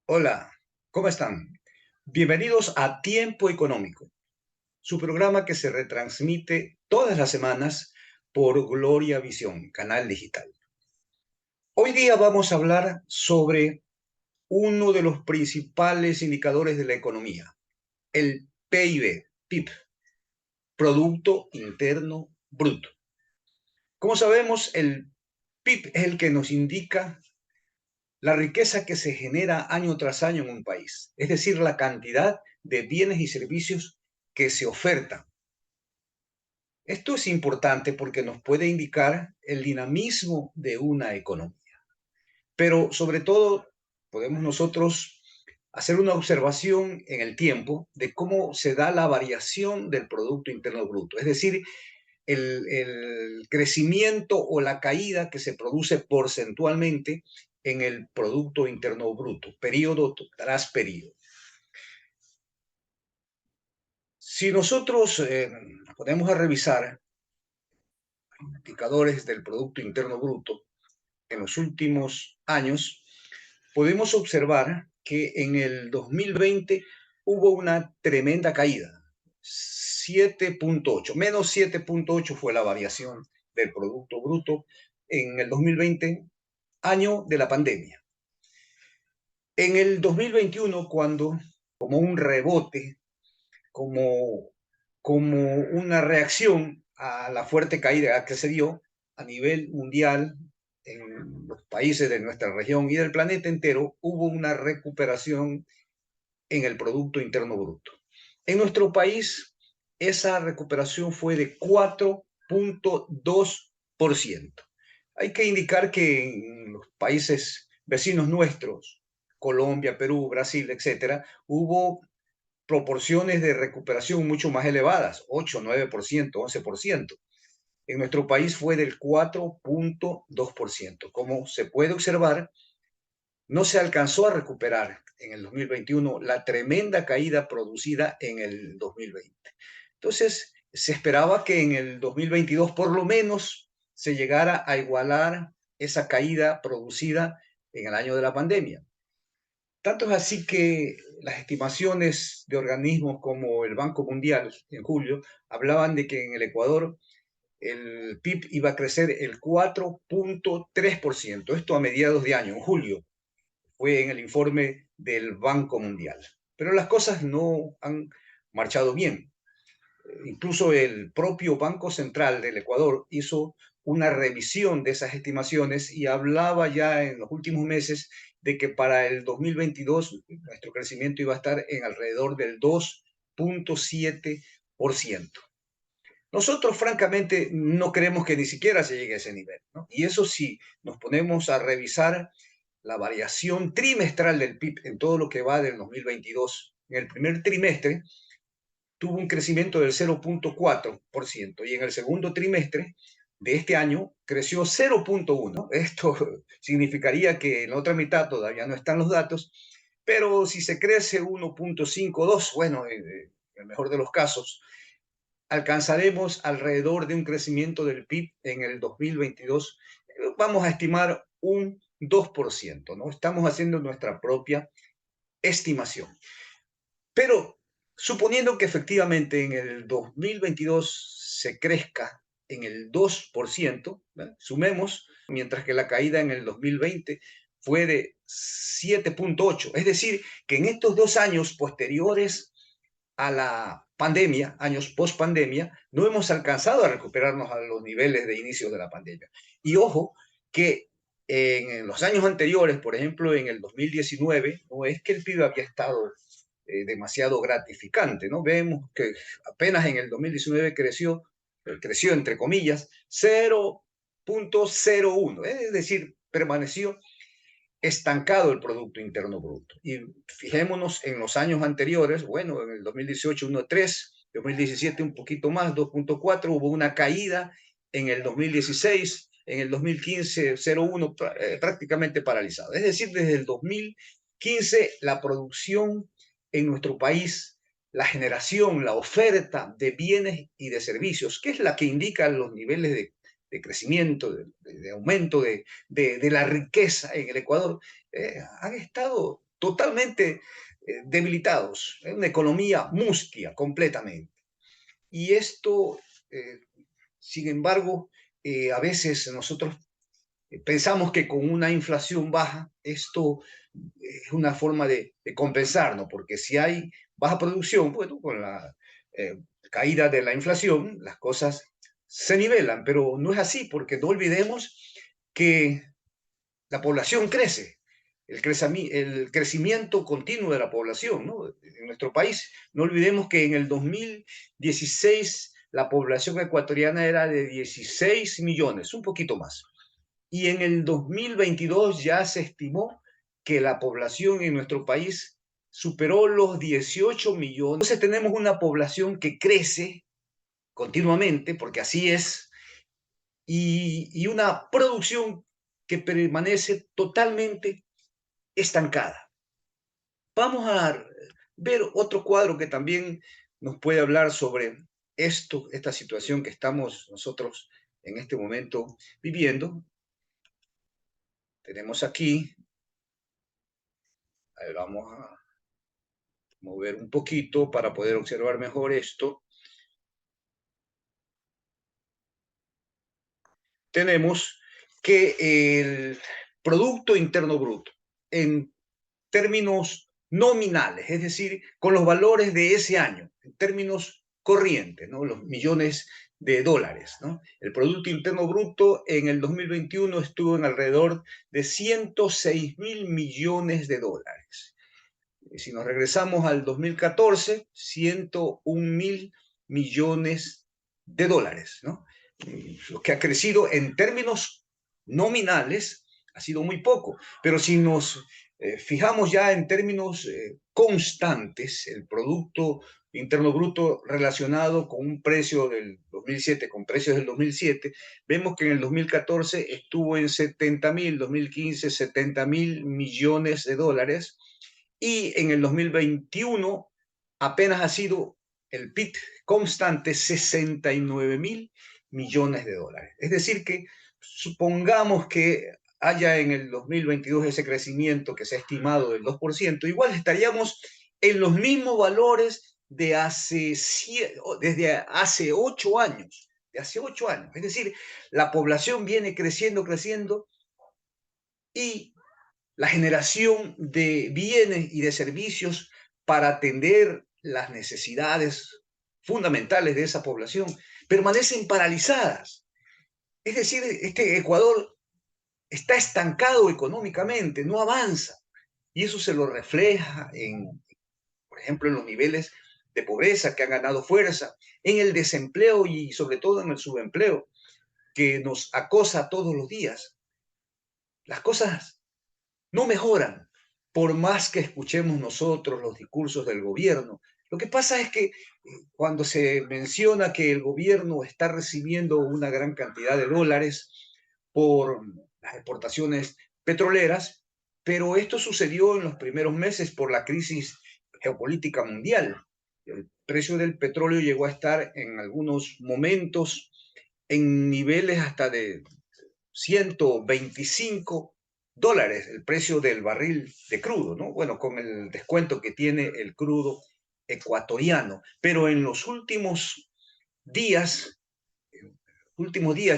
Hola, ¿cómo están? Bienvenidos a Tiempo Económico, su programa que se retransmite todas las semanas por Gloria Visión, canal digital. Hoy día vamos a hablar sobre uno de los principales indicadores de la economía, el PIB, Producto Interno Bruto. Como sabemos, el PIB es el que nos indica la riqueza que se genera año tras año en un país, es decir, la cantidad de bienes y servicios que se ofertan. Esto es importante porque nos puede indicar el dinamismo de una economía, pero sobre todo podemos nosotros hacer una observación en el tiempo de cómo se da la variación del Producto Interno Bruto, es decir, el crecimiento o la caída que se produce porcentualmente en el Producto Interno Bruto, periodo tras periodo. Si nosotros ponemos a revisar indicadores del Producto Interno Bruto en los últimos años, podemos observar que en el 2020 hubo una tremenda caída, 7.8, menos 7.8 fue la variación del Producto Bruto en el 2020, año de la pandemia. En el 2021, cuando, como un rebote, como, como una reacción a la fuerte caída que se dio a nivel mundial en los países de nuestra región y del planeta entero, hubo una recuperación en el Producto Interno Bruto. En nuestro país, esa recuperación fue de 4.2%. Hay que indicar que en los países vecinos nuestros, Colombia, Perú, Brasil, etcétera, hubo proporciones de recuperación mucho más elevadas, 8, 9%, 11%. En nuestro país fue del 4.2%. Como se puede observar, no se alcanzó a recuperar en el 2021 la tremenda caída producida en el 2020. Entonces, se esperaba que en el 2022 por lo menos se llegara a igualar esa caída producida en el año de la pandemia. Tanto es así que las estimaciones de organismos como el Banco Mundial en julio hablaban de que en el Ecuador el PIB iba a crecer el 4.3%, esto a mediados de año, en julio, fue en el informe del Banco Mundial. Pero las cosas no han marchado bien. Incluso el propio Banco Central del Ecuador hizo una revisión de esas estimaciones y hablaba ya en los últimos meses de que para el 2022 nuestro crecimiento iba a estar en alrededor del 2.7%. Nosotros, francamente, no creemos que ni siquiera se llegue a ese nivel, ¿no? Y eso sí, nos ponemos a revisar la variación trimestral del PIB en todo lo que va del 2022. En el primer trimestre tuvo un crecimiento del 0.4% y en el segundo trimestre de este año creció 0.1%. Esto significaría que en la otra mitad todavía no están los datos, pero si se crece 1.52, bueno, en el mejor de los casos, alcanzaremos alrededor de un crecimiento del PIB en el 2022. Vamos a estimar un 2%, ¿no? Estamos haciendo nuestra propia estimación. Pero suponiendo que efectivamente en el 2022 se crezca en el 2%, ¿verdad? Sumemos, mientras que la caída en el 2020 fue de 7.8%. Es decir, que en estos 2 años posteriores a la pandemia, años post pandemia, no hemos alcanzado a recuperarnos a los niveles de inicio de la pandemia. Y ojo que en los años anteriores, por ejemplo, en el 2019, no es que el PIB había estado demasiado gratificante, ¿no? Vemos que apenas en el 2019 creció entre comillas, 0.01, es decir, permaneció estancado el Producto Interno Bruto. Y fijémonos en los años anteriores, bueno, en el 2018 1.3, 2017 un poquito más, 2.4, hubo una caída en el 2016, en el 2015 0.1, prácticamente paralizado. Es decir, desde el 2015 la producción en nuestro país, la generación, la oferta de bienes y de servicios, que es la que indica los niveles de crecimiento, de aumento de la riqueza en el Ecuador, han estado totalmente debilitados, una economía mustia completamente. Y esto, sin embargo, a veces nosotros pensamos que con una inflación baja, esto es una forma de compensar, ¿no? Porque si hay baja producción, bueno, con la eh, caída de la inflación, las cosas se nivelan, pero no es así, porque no olvidemos que la población crece, el crecimiento continuo de la población, ¿no? En nuestro país. No olvidemos que en el 2016 la población ecuatoriana era de 16 millones, un poquito más. Y en el 2022 ya se estimó que la población en nuestro país superó los 18 millones. Entonces tenemos una población que crece continuamente, porque así es, y una producción que permanece totalmente estancada. Vamos a ver otro cuadro que también nos puede hablar sobre esto, esta situación que estamos nosotros en este momento viviendo. Tenemos aquí, a ver, vamos a mover un poquito para poder observar mejor esto. Tenemos que el Producto Interno Bruto, en términos nominales, es decir, con los valores de ese año, en términos corrientes, ¿no? Los millones de dólares, ¿no? El Producto Interno Bruto en el 2021 estuvo en alrededor de 106 mil millones de dólares. Si nos regresamos al 2014, 101 mil millones de dólares, ¿no? Lo que ha crecido en términos nominales ha sido muy poco, pero si nos fijamos ya en términos constantes, el Producto Interno Bruto relacionado con un precio del 2007, con precios del 2007, vemos que en el 2014 estuvo en 70 mil, 2015 70 mil millones de dólares, y en el 2021 apenas ha sido el PIB constante 69 mil millones de dólares. Es decir, que supongamos que haya en el 2022 ese crecimiento que se ha estimado del 2%, igual estaríamos en los mismos valores de desde hace 8 años. De hace 8 años. Es decir, la población viene creciendo, creciendo, y la generación de bienes y de servicios para atender las necesidades fundamentales de esa población permanecen paralizadas. Es decir, este Ecuador está estancado económicamente, no avanza. Y eso se lo refleja en, por ejemplo, en los niveles de pobreza que han ganado fuerza, en el desempleo y sobre todo en el subempleo que nos acosa todos los días. Las cosas no mejoran, por más que escuchemos nosotros los discursos del gobierno. Lo que pasa es que cuando se menciona que el gobierno está recibiendo una gran cantidad de dólares por las exportaciones petroleras, pero esto sucedió en los primeros meses por la crisis geopolítica mundial. El precio del petróleo llegó a estar en algunos momentos en niveles hasta de 125 dólares el precio del barril de crudo, ¿no? Bueno, con el descuento que tiene el crudo ecuatoriano. Pero en los últimos días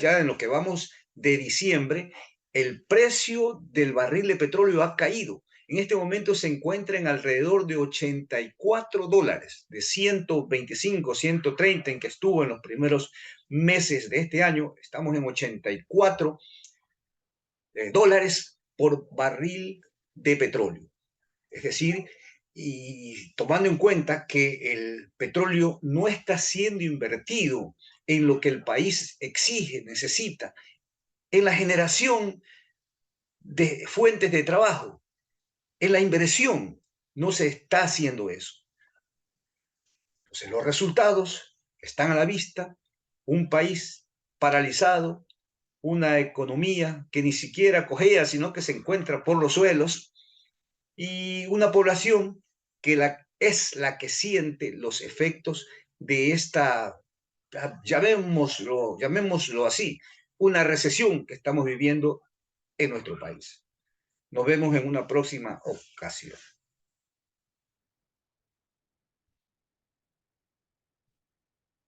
ya en lo que vamos de diciembre, el precio del barril de petróleo ha caído. En este momento se encuentra en alrededor de 84 dólares, de 125, 130 en que estuvo en los primeros meses de este año. Estamos en 84 dólares por barril de petróleo. Es decir, y tomando en cuenta que el petróleo no está siendo invertido en lo que el país exige, necesita, en la generación de fuentes de trabajo, en la inversión, no se está haciendo eso. Entonces, los resultados están a la vista: un país paralizado, una economía que ni siquiera cojea, sino que se encuentra por los suelos, y una población que es la que siente los efectos de esta, llamémoslo así, una recesión que estamos viviendo en nuestro país. Nos vemos en una próxima ocasión.